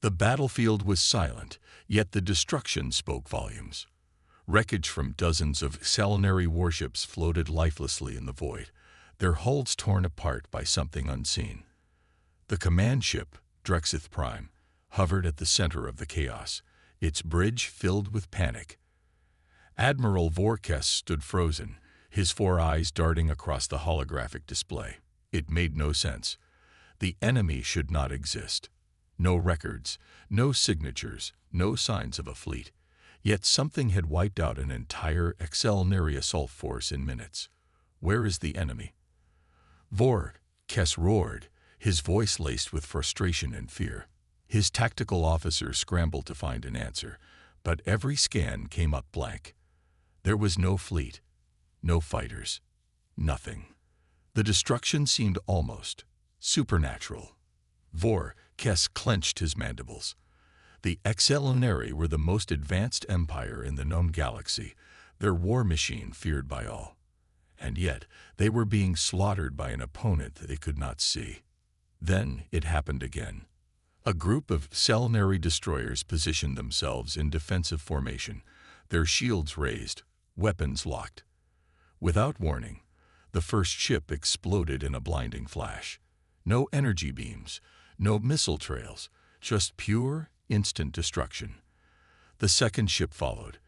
The battlefield was silent, yet the destruction spoke volumes. Wreckage from dozens of exhilarating warships floated lifelessly in the void, their hulls torn apart by something unseen. The command ship, Drexith Prime, hovered at the center of the chaos, its bridge filled with panic. Admiral Vorkes stood frozen, his four eyes darting across the holographic display. It made no sense. The enemy should not exist. No records, no signatures, no signs of a fleet. Yet something had wiped out an entire exhilarating assault force in minutes. Where is the enemy? Vorkes roared, his voice laced with frustration and fear. His tactical officers scrambled to find an answer, but every scan came up blank. There was no fleet, no fighters, nothing. The destruction seemed almost supernatural. Vorkes clenched his mandibles. The exhilarating were the most advanced empire in the known galaxy, their war machine feared by all. And yet, they were being slaughtered by an opponent that they could not see. Then it happened again. A group of exhilarating destroyers positioned themselves in defensive formation, their shields raised, weapons locked. Without warning, the first ship exploded in a blinding flash. No energy beams, no missile trails, just pure, instant destruction. The second ship followed,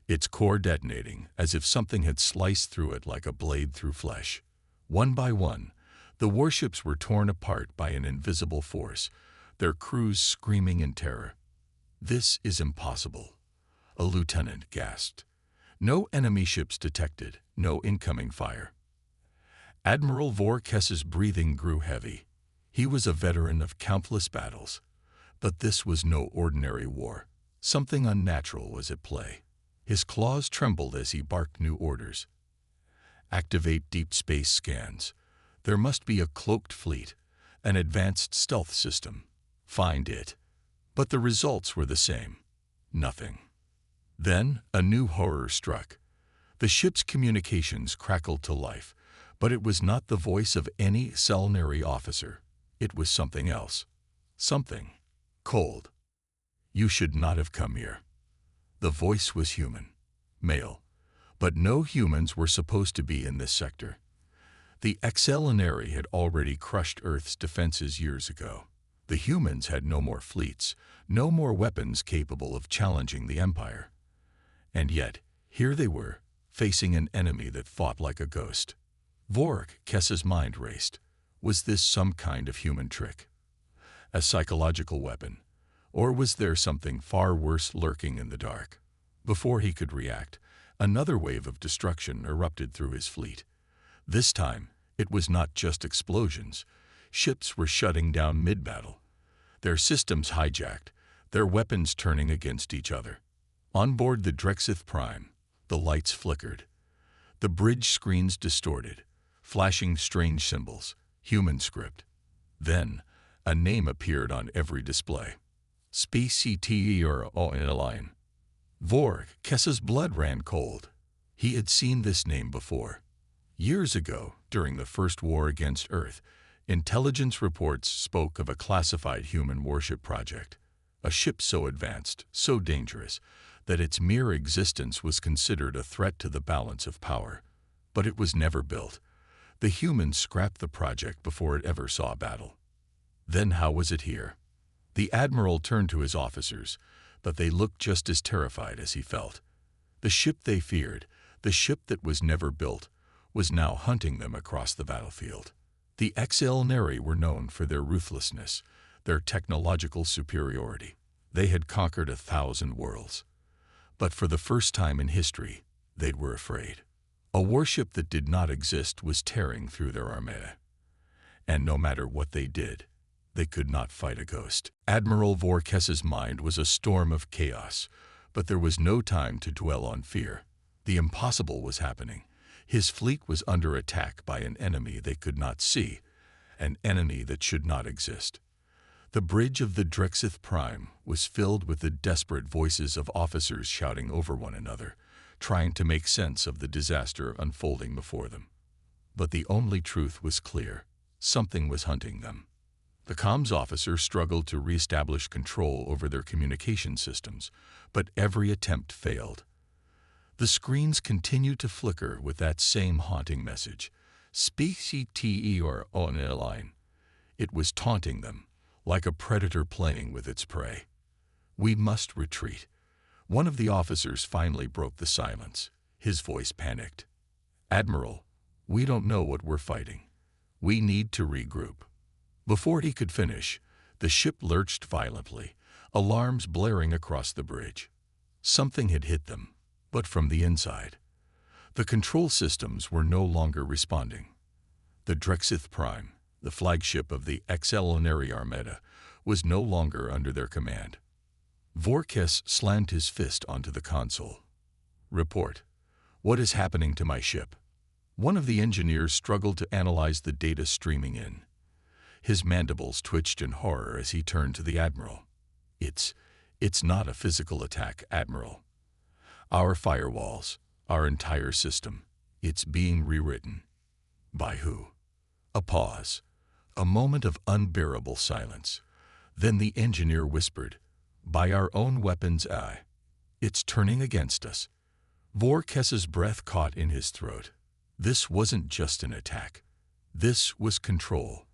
its core detonating as if something had sliced through it like a blade through flesh. One by one, the warships were torn apart by an invisible force, their crews screaming in terror. "This is impossible," a lieutenant gasped. No enemy ships detected, no incoming fire. Admiral Vorkes's breathing grew heavy. He was a veteran of countless battles. But this was no ordinary war. Something unnatural was at play. His claws trembled as he barked new orders. Activate deep space scans. There must be a cloaked fleet, an advanced stealth system. Find it. But the results were the same. Nothing. Then a new horror struck. The ship's communications crackled to life, but it was not the voice of any exhilarating officer. It was something else. Something cold. "You should not have come here." The voice was human, male, but no humans were supposed to be in this sector. The exhilarating had already crushed Earth's defenses years ago. The humans had no more fleets, no more weapons capable of challenging the Empire. And yet, here they were, facing an enemy that fought like a ghost. Vorkes's mind raced. Was this some kind of human trick? A psychological weapon? Or was there something far worse lurking in the dark? Before he could react, another wave of destruction erupted through his fleet. This time, it was not just explosions. Ships were shutting down mid-battle. Their systems hijacked, their weapons turning against each other. On board the Drexith Prime, the lights flickered. The bridge screens distorted, flashing strange symbols, human script. Then, a name appeared on every display. Spectre. Vorkes's blood ran cold. He had seen this name before. Years ago, during the first war against Earth, intelligence reports spoke of a classified human warship project. A ship so advanced, so dangerous, that its mere existence was considered a threat to the balance of power. But it was never built. The humans scrapped the project before it ever saw battle. Then how was it here? The admiral turned to his officers, but they looked just as terrified as he felt. The ship they feared, the ship that was never built, was now hunting them across the battlefield. The exhilarating were known for their ruthlessness, their technological superiority. They had conquered 1,000 worlds. But for the first time in history, they were afraid. A warship that did not exist was tearing through their armada. And no matter what they did, they could not fight a ghost. Admiral Vorkes's mind was a storm of chaos, but there was no time to dwell on fear. The impossible was happening. His fleet was under attack by an enemy they could not see, an enemy that should not exist. The bridge of the Drexith Prime was filled with the desperate voices of officers shouting over one another, trying to make sense of the disaster unfolding before them. But the only truth was clear. Something was hunting them. The comms officer struggled to reestablish control over their communication systems, but every attempt failed. The screens continued to flicker with that same haunting message, "Speak te or on a line." It was taunting them, like a predator playing with its prey. "We must retreat." One of the officers finally broke the silence. His voice panicked. "Admiral, we don't know what we're fighting. We need to regroup." Before he could finish, the ship lurched violently, alarms blaring across the bridge. Something had hit them, but from the inside. The control systems were no longer responding. The Drexith Prime, the flagship of the exhilarating Armada, was no longer under their command. Vorkes slammed his fist onto the console. "Report. What is happening to my ship?" One of the engineers struggled to analyze the data streaming in. His mandibles twitched in horror as he turned to the Admiral. It's not a physical attack, Admiral. Our firewalls, our entire system, it's being rewritten." "By who?" A pause. A moment of unbearable silence. Then the engineer whispered, "By our own weapons, it's turning against us." Vorkes's breath caught in his throat. This wasn't just an attack. This was control.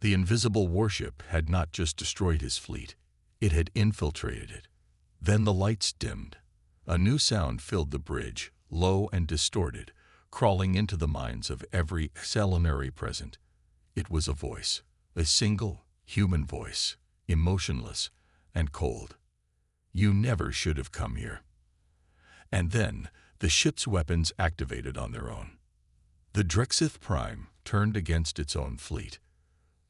The invisible warship had not just destroyed his fleet, it had infiltrated it. Then the lights dimmed. A new sound filled the bridge, low and distorted, crawling into the minds of every exhilarating present. It was a voice, a single, human voice, emotionless and cold. "You never should have come here." And then the ship's weapons activated on their own. The Drexith Prime turned against its own fleet.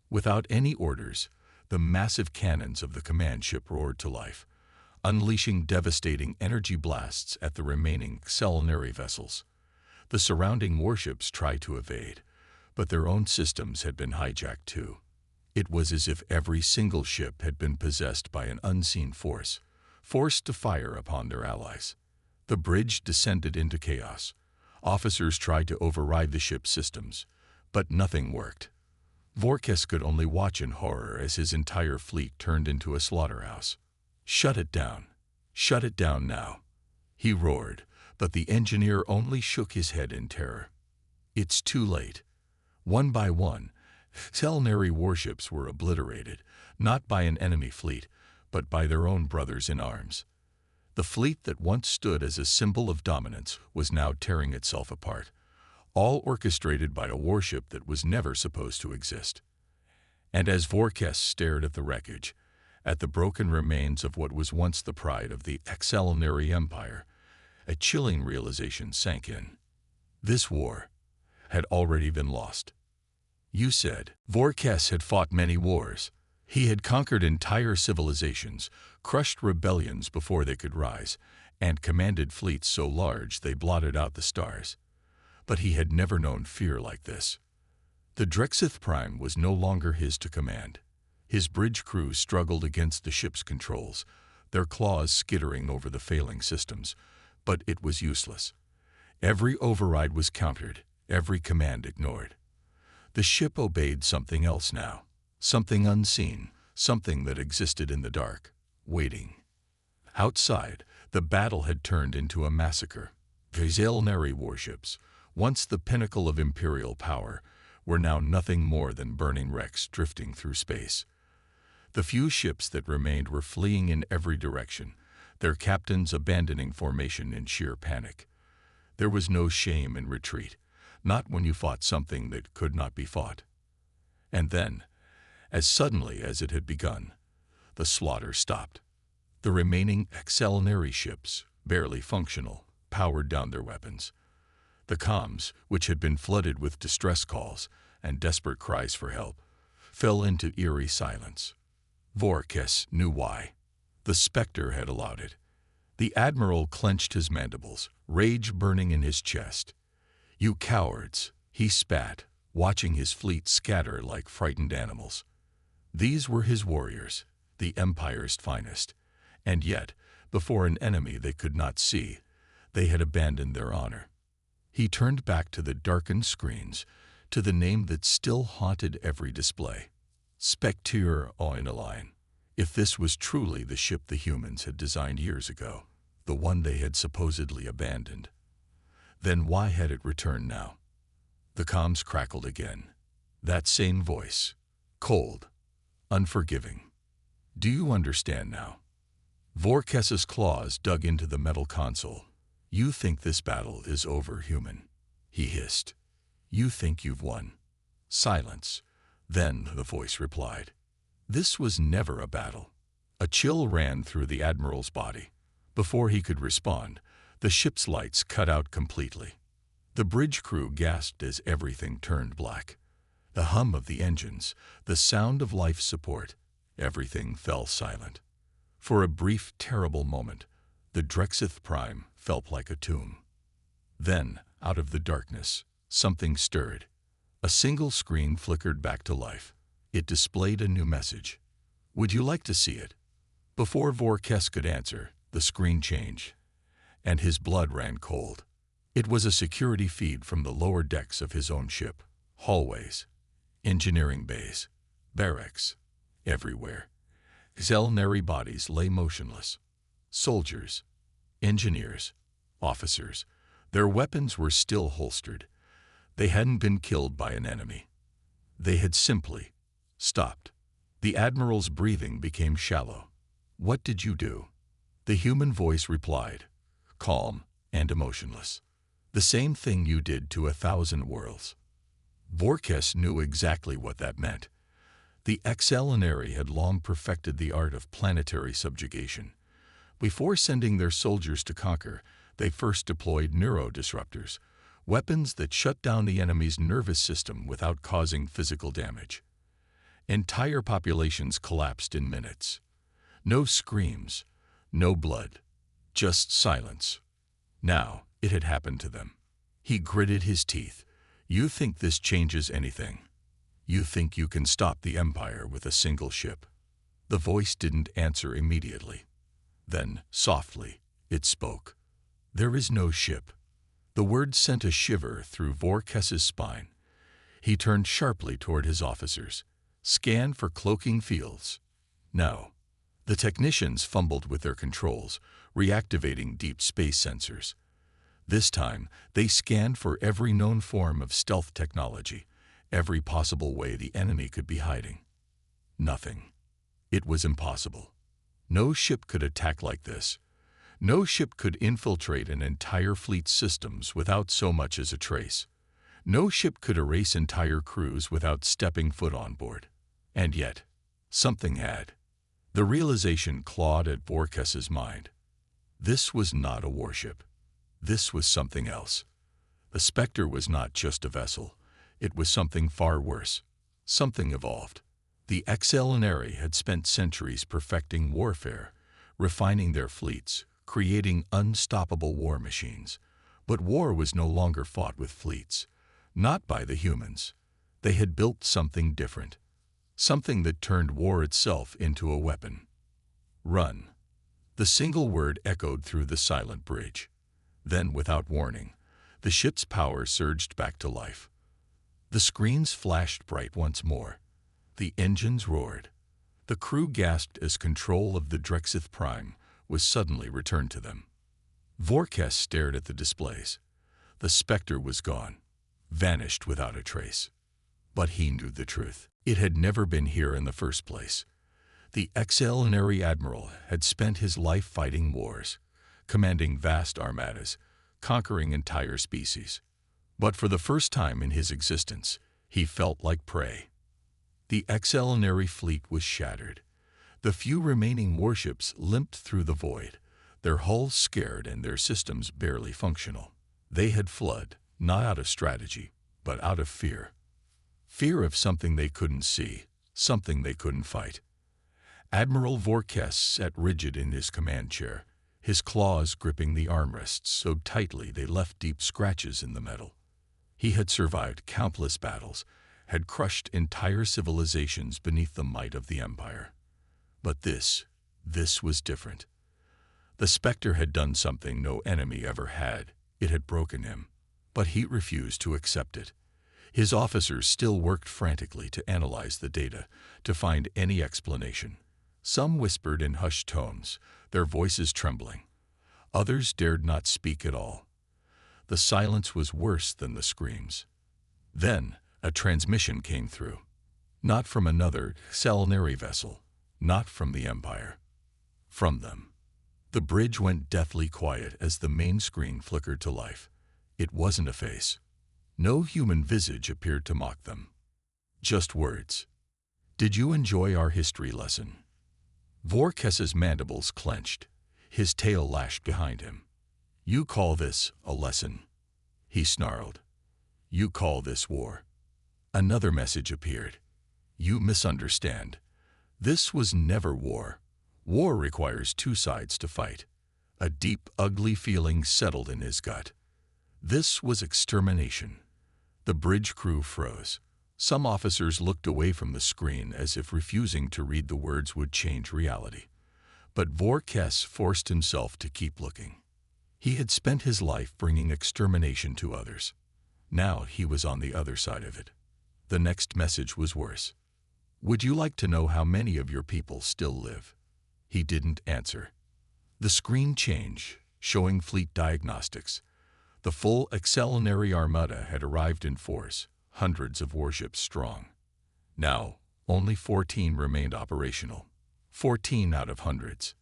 Without any orders, the massive cannons of the command ship roared to life, unleashing devastating energy blasts at the remaining exhilarating vessels. The surrounding warships tried to evade, but their own systems had been hijacked too. It was as if every single ship had been possessed by an unseen force, forced to fire upon their allies. The bridge descended into chaos. Officers tried to override the ship's systems, but nothing worked. Vorkes could only watch in horror as his entire fleet turned into a slaughterhouse. "Shut it down. Shut it down now," he roared, but the engineer only shook his head in terror. It's too late. One by one, exhilarating warships were obliterated, not by an enemy fleet, but by their own brothers in arms. The fleet that once stood as a symbol of dominance was now tearing itself apart, all orchestrated by a warship that was never supposed to exist. And as Vorkes stared at the wreckage, at the broken remains of what was once the pride of the exhilarating Empire, a chilling realization sank in. This war had already been lost. "You said." Vorkes had fought many wars. He had conquered entire civilizations, crushed rebellions before they could rise, and commanded fleets so large they blotted out the stars. But he had never known fear like this. The Drexith Prime was no longer his to command. His bridge crew struggled against the ship's controls, their claws skittering over the failing systems, but it was useless. Every override was countered, every command ignored. The ship obeyed something else now, something unseen, something that existed in the dark, waiting. Outside, the battle had turned into a massacre. Exhilarating warships, once the pinnacle of imperial power, were now nothing more than burning wrecks drifting through space. The few ships that remained were fleeing in every direction, their captains abandoning formation in sheer panic. There was no shame in retreat, not when you fought something that could not be fought. And then, as suddenly as it had begun, the slaughter stopped. The remaining exhilarating ships, barely functional, powered down their weapons. The comms, which had been flooded with distress calls and desperate cries for help, fell into eerie silence. Vorkes knew why. The specter had allowed it. The Admiral clenched his mandibles, rage burning in his chest. "You cowards," he spat, watching his fleet scatter like frightened animals. These were his warriors, the Empire's finest, and yet, before an enemy they could not see, they had abandoned their honor. He turned back to the darkened screens, to the name that still haunted every display. Spectre in a line. If this was truly the ship the humans had designed years ago, the one they had supposedly abandoned, then why had it returned now? The comms crackled again. That same voice. Cold. Unforgiving. Do you understand now? Vorkes's claws dug into the metal console. You think this battle is over, human? He hissed. You think you've won? Silence. Then the voice replied. This was never a battle. A chill ran through the Admiral's body. Before he could respond, the ship's lights cut out completely. The bridge crew gasped as everything turned black. The hum of the engines, the sound of life support, everything fell silent. For a brief, terrible moment, the Drexith Prime felt like a tomb. Then, out of the darkness, something stirred. A single screen flickered back to life. It displayed a new message. Would you like to see it? Before Vorkes could answer, the screen changed, and his blood ran cold. It was a security feed from the lower decks of his own ship. Hallways, engineering bays, barracks, everywhere. Exhilarating bodies lay motionless. Soldiers, engineers, officers. Their weapons were still holstered. They hadn't been killed by an enemy. They had simply stopped. The Admiral's breathing became shallow. What did you do? The human voice replied, calm and emotionless. The same thing you did to 1,000 worlds. Vorkes knew exactly what that meant. The exhilarating had long perfected the art of planetary subjugation. Before sending their soldiers to conquer, they first deployed neurodisruptors, weapons that shut down the enemy's nervous system without causing physical damage. Entire populations collapsed in minutes. No screams, no blood, just silence. Now it had happened to them. He gritted his teeth. You think this changes anything? You think you can stop the Empire with a single ship? The voice didn't answer immediately. Then, softly, it spoke. There is no ship. The word sent a shiver through Vorkes's spine. He turned sharply toward his officers. Scan for cloaking fields. No. The technicians fumbled with their controls, reactivating deep space sensors. This time, they scanned for every known form of stealth technology, every possible way the enemy could be hiding. Nothing. It was impossible. No ship could attack like this. No ship could infiltrate an entire fleet's systems without so much as a trace. No ship could erase entire crews without stepping foot on board. And yet, something had. The realization clawed at Vorkes's mind. This was not a warship. This was something else. The Spectre was not just a vessel. It was something far worse. Something evolved. The exhilarating had spent centuries perfecting warfare, refining their fleets, creating unstoppable war machines. But war was no longer fought with fleets. Not by the humans. They had built something different. Something that turned war itself into a weapon. Run. The single word echoed through the silent bridge. Then, without warning, the ship's power surged back to life. The screens flashed bright once more. The engines roared. The crew gasped as control of the Drexith Prime was suddenly returned to them. Vorkes stared at the displays. The Spectre was gone, vanished without a trace. But he knew the truth. It had never been here in the first place. The exhilarating Admiral had spent his life fighting wars, commanding vast armadas, conquering entire species. But for the first time in his existence, he felt like prey. The exhilarating fleet was shattered. The few remaining warships limped through the void, their hulls scared and their systems barely functional. They had fled, not out of strategy, but out of fear. Fear of something they couldn't see, something they couldn't fight. Admiral Vorkes sat rigid in his command chair, his claws gripping the armrests so tightly they left deep scratches in the metal. He had survived countless battles, had crushed entire civilizations beneath the might of the Empire. But this was different. The Spectre had done something no enemy ever had. It had broken him. But he refused to accept it. His officers still worked frantically to analyze the data, to find any explanation. Some whispered in hushed tones, their voices trembling. Others dared not speak at all. The silence was worse than the screams. Then, a transmission came through. Not from another exhilarating vessel, not from the Empire. From them. The bridge went deathly quiet as the main screen flickered to life. It wasn't a face. No human visage appeared to mock them. Just words. Did you enjoy our history lesson? Vorkes's mandibles clenched. His tail lashed behind him. You call this a lesson? He snarled. You call this war? Another message appeared. You misunderstand. This was never war. War requires two sides to fight. A deep, ugly feeling settled in his gut. This was extermination. The bridge crew froze. Some officers looked away from the screen as if refusing to read the words would change reality. But Vorkes forced himself to keep looking. He had spent his life bringing extermination to others. Now he was on the other side of it. The next message was worse. Would you like to know how many of your people still live? He didn't answer. The screen changed, showing fleet diagnostics. The full exhilarating armada had arrived in force, hundreds of warships strong. Now, only 14 remained operational. 14 out of hundreds.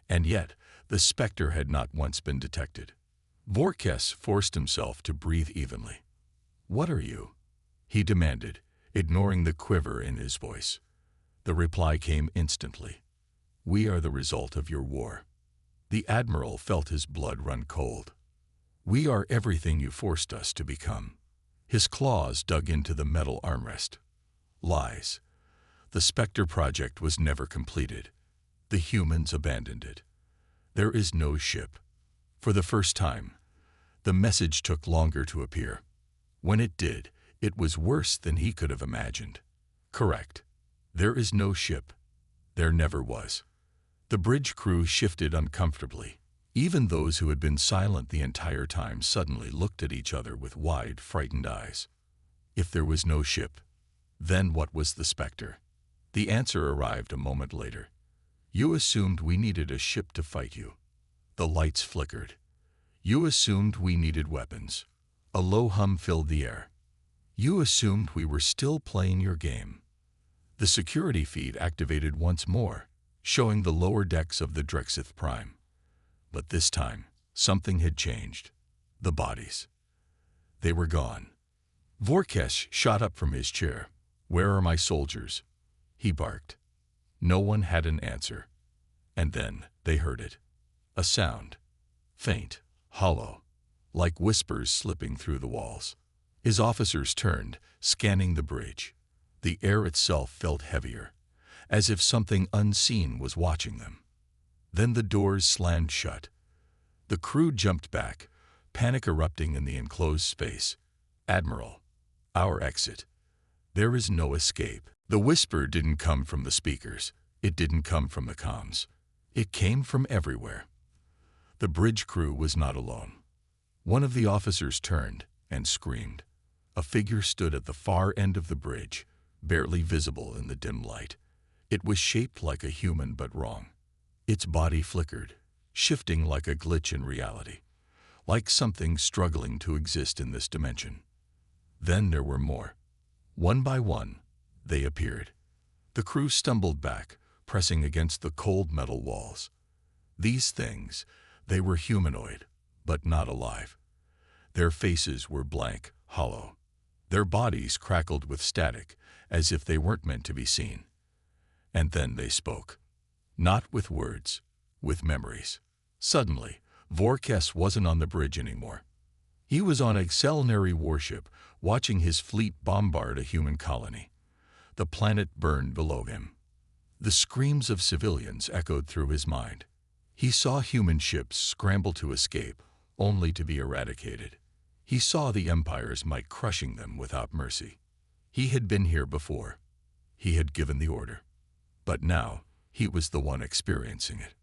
And yet, the specter had not once been detected. Vorkes forced himself to breathe evenly. What are you? He demanded, ignoring the quiver in his voice. The reply came instantly. We are the result of your war. The admiral felt his blood run cold. We are everything you forced us to become. His claws dug into the metal armrest. Lies. The Spectre project was never completed. The humans abandoned it. There is no ship. For the first time, the message took longer to appear. When it did, it was worse than he could have imagined. Correct. There is no ship. There never was. The bridge crew shifted uncomfortably. Even those who had been silent the entire time suddenly looked at each other with wide, frightened eyes. If there was no ship, then what was the Spectre? The answer arrived a moment later. You assumed we needed a ship to fight you. The lights flickered. You assumed we needed weapons. A low hum filled the air. You assumed we were still playing your game. The security feed activated once more, showing the lower decks of the Drexith Prime. But this time, something had changed. The bodies. They were gone. Vorkes shot up from his chair. Where are my soldiers? He barked. No one had an answer. And then they heard it. A sound. Faint, hollow, like whispers slipping through the walls. His officers turned, scanning the bridge. The air itself felt heavier, as if something unseen was watching them. Then the doors slammed shut. The crew jumped back, panic erupting in the enclosed space. Admiral, our exit. There is no escape. The whisper didn't come from the speakers. It didn't come from the comms. It came from everywhere. The bridge crew was not alone. One of the officers turned and screamed. A figure stood at the far end of the bridge, barely visible in the dim light. It was shaped like a human but wrong. Its body flickered, shifting like a glitch in reality, like something struggling to exist in this dimension. Then there were more. One by one, they appeared. The crew stumbled back, pressing against the cold metal walls. These things, they were humanoid, but not alive. Their faces were blank, hollow. Their bodies crackled with static, as if they weren't meant to be seen. And then they spoke. Not with words, with memories. Suddenly, Vorkes wasn't on the bridge anymore. He was on an exhilarating warship, watching his fleet bombard a human colony. The planet burned below him. The screams of civilians echoed through his mind. He saw human ships scramble to escape, only to be eradicated. He saw the Empire's might crushing them without mercy. He had been here before. He had given the order. But now, he was the one experiencing it.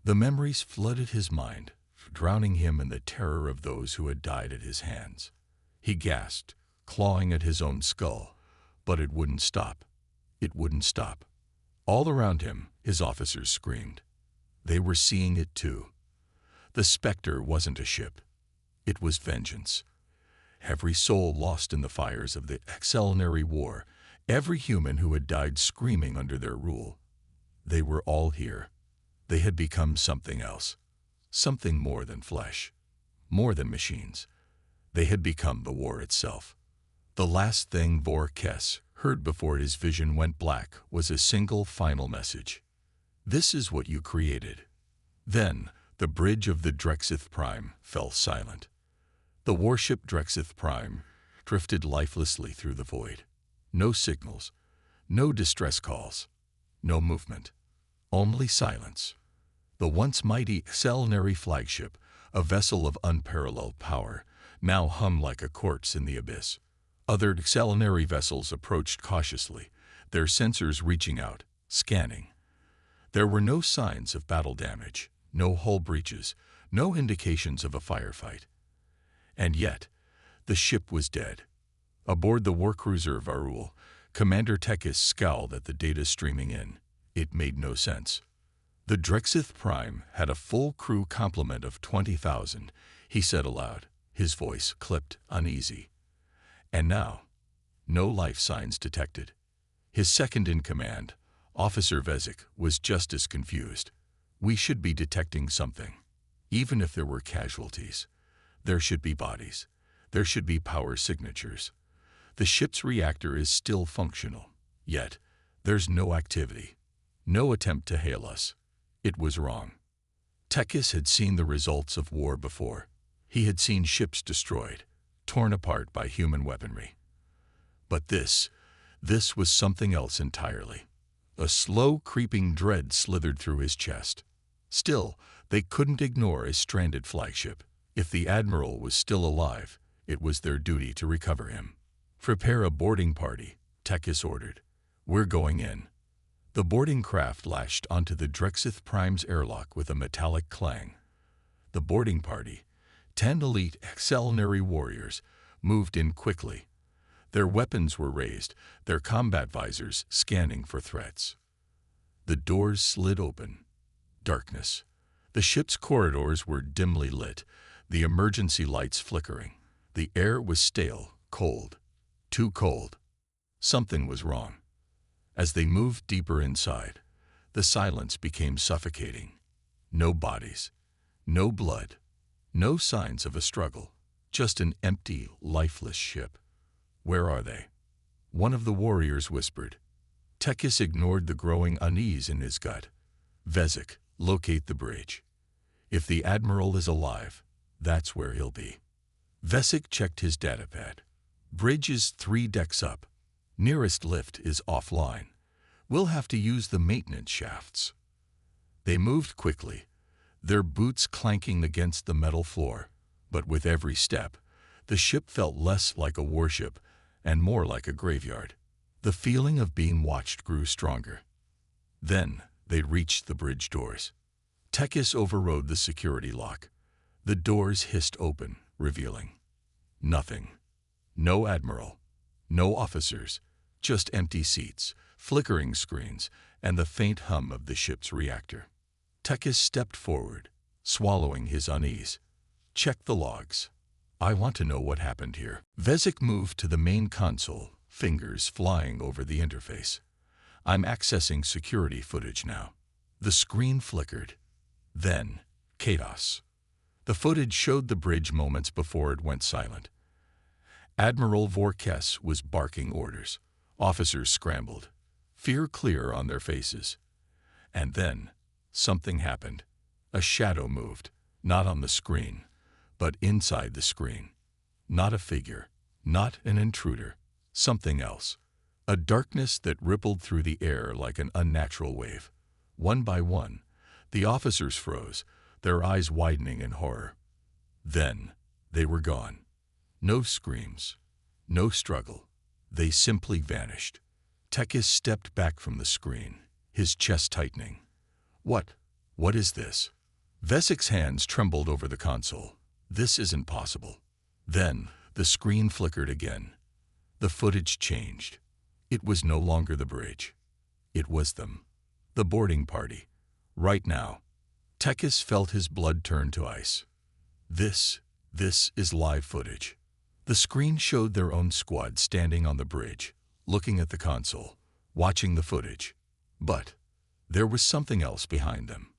The memories flooded his mind, drowning him in the terror of those who had died at his hands. He gasped, clawing at his own skull. But it wouldn't stop. It wouldn't stop. All around him, his officers screamed. They were seeing it too. The specter wasn't a ship. It was vengeance. Every soul lost in the fires of the exhilarating war, every human who had died screaming under their rule. They were all here. They had become something else. Something more than flesh. More than machines. They had become the war itself. The last thing Warship heard before his vision went black was a single final message. This is what you created. Then, the bridge of the Drexith Prime fell silent. The warship Drexith Prime drifted lifelessly through the void. No signals, no distress calls, no movement, only silence. The once mighty exhilarating flagship, a vessel of unparalleled power, now hummed like a corpse in the abyss. Other exhilarating vessels approached cautiously, their sensors reaching out, scanning. There were no signs of battle damage, no hull breaches, no indications of a firefight. And yet, the ship was dead. Aboard the warcruiser Varul, Commander Tekis scowled at the data streaming in. It made no sense. The Drexith Prime had a full crew complement of 20,000, he said aloud, his voice clipped, uneasy. And now, no life signs detected. His second-in-command, Officer Vezik, was just as confused. We should be detecting something. Even if there were casualties, there should be bodies. There should be power signatures. The ship's reactor is still functional, yet there's no activity, no attempt to hail us. It was wrong. Tekis had seen the results of war before. He had seen ships destroyed, torn apart by human weaponry. But this was something else entirely. A slow, creeping dread slithered through his chest. Still, they couldn't ignore a stranded flagship. If the Admiral was still alive, it was their duty to recover him. Prepare a boarding party, Tekis ordered. We're going in. The boarding craft lashed onto the Drexith Prime's airlock with a metallic clang. The boarding party, 10 elite exhilarating warriors, moved in quickly. Their weapons were raised, their combat visors scanning for threats. The doors slid open. Darkness. The ship's corridors were dimly lit, the emergency lights flickering. The air was stale, cold. Too cold. Something was wrong. As they moved deeper inside, the silence became suffocating. No bodies, no blood, no signs of a struggle, just an empty, lifeless ship. Where are they? One of the warriors whispered. Tekis ignored the growing unease in his gut. Vezik, locate the bridge. If the Admiral is alive, that's where he'll be. Vezik checked his datapad. Bridge is 3 decks up. Nearest lift is offline. We'll have to use the maintenance shafts. They moved quickly, their boots clanking against the metal floor, but with every step, the ship felt less like a warship and more like a graveyard. The feeling of being watched grew stronger. Then they reached the bridge doors. Tekis overrode the security lock. The doors hissed open, revealing nothing. No Admiral, no officers, just empty seats, flickering screens, and the faint hum of the ship's reactor. Tekis stepped forward, swallowing his unease. Check the logs. I want to know what happened here. Vezik moved to the main console, fingers flying over the interface. I'm accessing security footage now. The screen flickered. Then, chaos. The footage showed the bridge moments before it went silent. Admiral Warship was barking orders. Officers scrambled, fear clear on their faces. And then, something happened. A shadow moved, not on the screen, but inside the screen. Not a figure, not an intruder, something else. A darkness that rippled through the air like an unnatural wave. One by one, the officers froze, their eyes widening in horror. Then, they were gone. No screams, no struggle. They simply vanished. Tekis stepped back from the screen, his chest tightening. What is this? Vezik's hands trembled over the console. This isn't possible. Then, the screen flickered again. The footage changed. It was no longer the bridge. It was them. The boarding party. Right now. Tekis felt his blood turn to ice. This is live footage. The screen showed their own squad standing on the bridge, looking at the console, watching the footage. But there was something else behind them.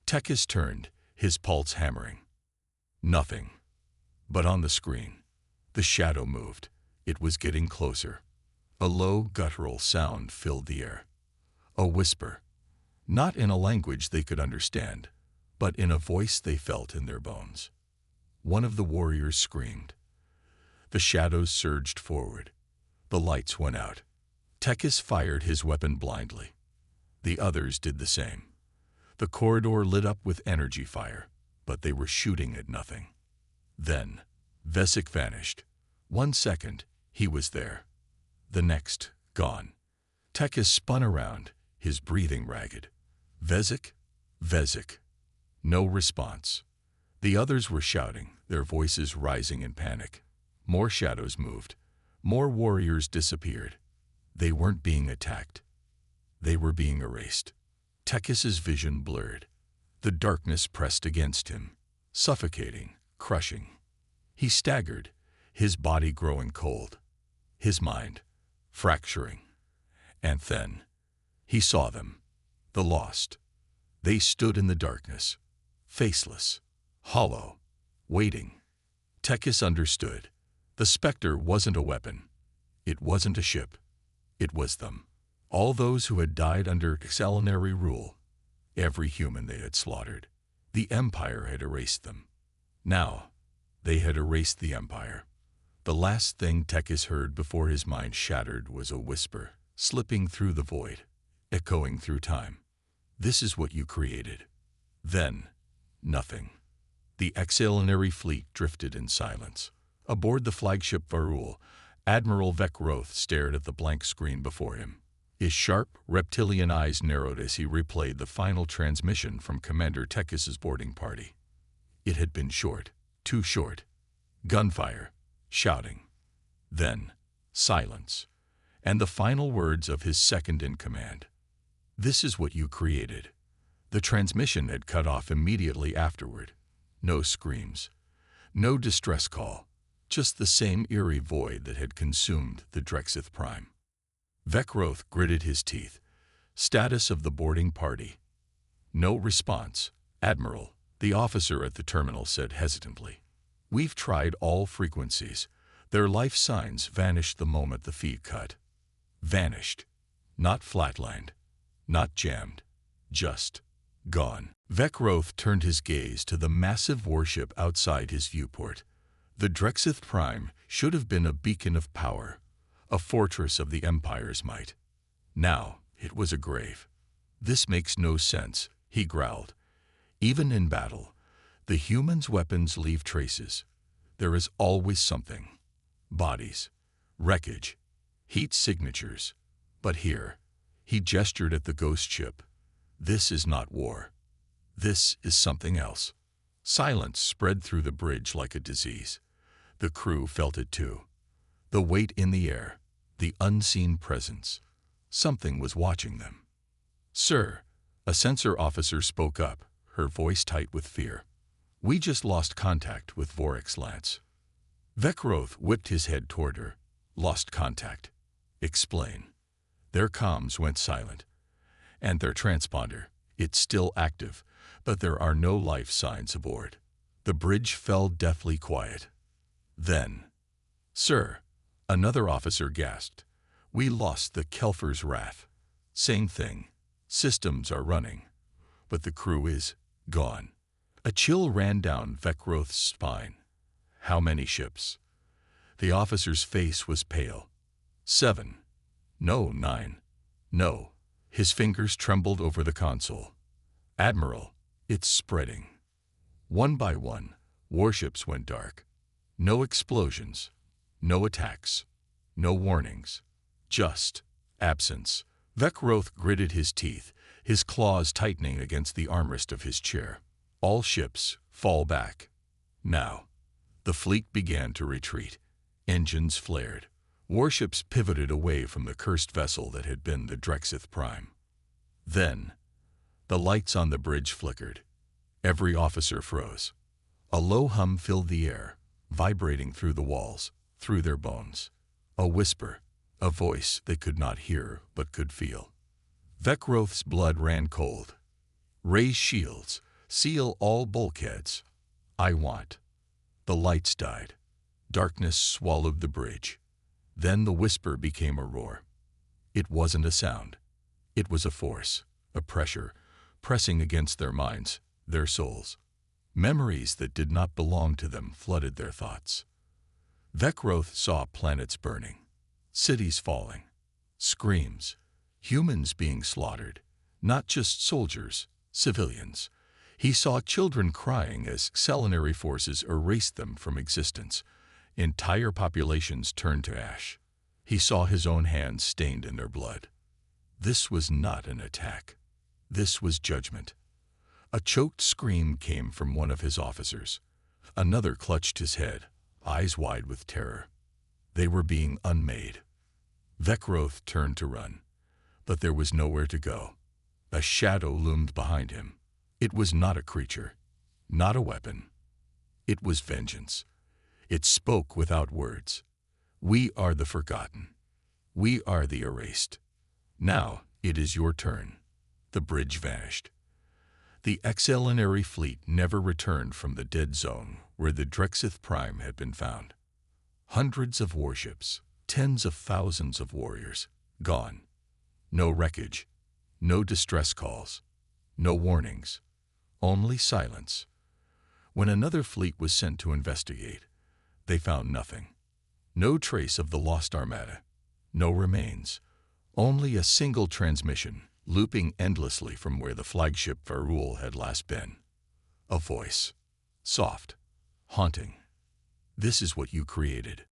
Tekis turned, his pulse hammering. Nothing. But on the screen, the shadow moved. It was getting closer. A low, guttural sound filled the air. A whisper. Not in a language they could understand, but in a voice they felt in their bones. One of the warriors screamed. The shadows surged forward. The lights went out. Tekis fired his weapon blindly. The others did the same. The corridor lit up with energy fire, but they were shooting at nothing. Then, Vesik vanished. 1 second, he was there. The next, gone. Tekis spun around, his breathing ragged. Vesik? Vesik. No response. The others were shouting, their voices rising in panic. More shadows moved. More warriors disappeared. They weren't being attacked. They were being erased. Tekis's vision blurred. The darkness pressed against him, suffocating, crushing. He staggered, his body growing cold, his mind fracturing. And then he saw them, the lost. They stood in the darkness, faceless, hollow, waiting. Tekis understood. The specter wasn't a weapon. It wasn't a ship. It was them. All those who had died under exhilarating rule. Every human they had slaughtered. The Empire had erased them. Now, they had erased the Empire. The last thing Tekis heard before his mind shattered was a whisper, slipping through the void, echoing through time. This is what you created. Then, nothing. The exhilarating fleet drifted in silence. Aboard the flagship Varul, Admiral Vekroth stared at the blank screen before him. His sharp, reptilian eyes narrowed as he replayed the final transmission from Commander Tekis's boarding party. It had been short, too short. Gunfire, shouting. Then, silence, and the final words of his second-in-command. This is what you created. The transmission had cut off immediately afterward. No screams, no distress call, just the same eerie void that had consumed the Drexith Prime. Vekroth gritted his teeth. Status of the boarding party. No response. Admiral, the officer at the terminal said hesitantly. We've tried all frequencies. Their life signs vanished the moment the feed cut. Vanished. Not flatlined. Not jammed. Just gone. Vekroth turned his gaze to the massive warship outside his viewport. The Drexith Prime should have been a beacon of power, a fortress of the Empire's might. Now it was a grave. This makes no sense, he growled. Even in battle, the humans' weapons leave traces. There is always something. Bodies, wreckage, heat signatures. But here, he gestured at the ghost ship. This is not war. This is something else. Silence spread through the bridge like a disease. The crew felt it too. The weight in the air, the unseen presence. Something was watching them. Sir, a sensor officer spoke up, her voice tight with fear. We just lost contact with Vorek's Lance. Vekroth whipped his head toward her. Lost contact. Explain. Their comms went silent. And their transponder, it's still active, but there are no life signs aboard. The bridge fell deathly quiet. Then, Sir, another officer gasped. We lost the Kelfer's Wrath. Same thing. Systems are running. But the crew is gone. A chill ran down Vekroth's spine. How many ships? The officer's face was pale. 7. No, 9. No. His fingers trembled over the console. Admiral, it's spreading. One by one, warships went dark. No explosions. No attacks. No warnings. Just absence. Vekroth gritted his teeth, his claws tightening against the armrest of his chair. All ships, fall back. Now. The fleet began to retreat. Engines flared. Warships pivoted away from the cursed vessel that had been the Drexith Prime. Then, the lights on the bridge flickered. Every officer froze. A low hum filled the air, vibrating through the walls, through their bones. A whisper, a voice they could not hear but could feel. Vekroth's blood ran cold. Raise shields, seal all bulkheads. I want. The lights died. Darkness swallowed the bridge. Then the whisper became a roar. It wasn't a sound. It was a force, a pressure, pressing against their minds, their souls. Memories that did not belong to them flooded their thoughts. Vekroth saw planets burning, cities falling, screams, humans being slaughtered, not just soldiers, civilians. He saw children crying as selenary forces erased them from existence. Entire populations turned to ash. He saw his own hands stained in their blood. This was not an attack. This was judgment. A choked scream came from one of his officers. Another clutched his head, eyes wide with terror. They were being unmade. Vekroth turned to run, but there was nowhere to go. A shadow loomed behind him. It was not a creature, not a weapon. It was vengeance. It spoke without words. We are the forgotten. We are the erased. Now it is your turn. The bridge vanished. The exhilarating fleet never returned from the dead zone where the Drexith Prime had been found. Hundreds of warships, tens of thousands of warriors, gone. No wreckage, no distress calls, no warnings, only silence. When another fleet was sent to investigate, they found nothing. No trace of the lost armada, no remains, only a single transmission looping endlessly from where the flagship Varul had last been. A voice, soft, haunting. This is what you created.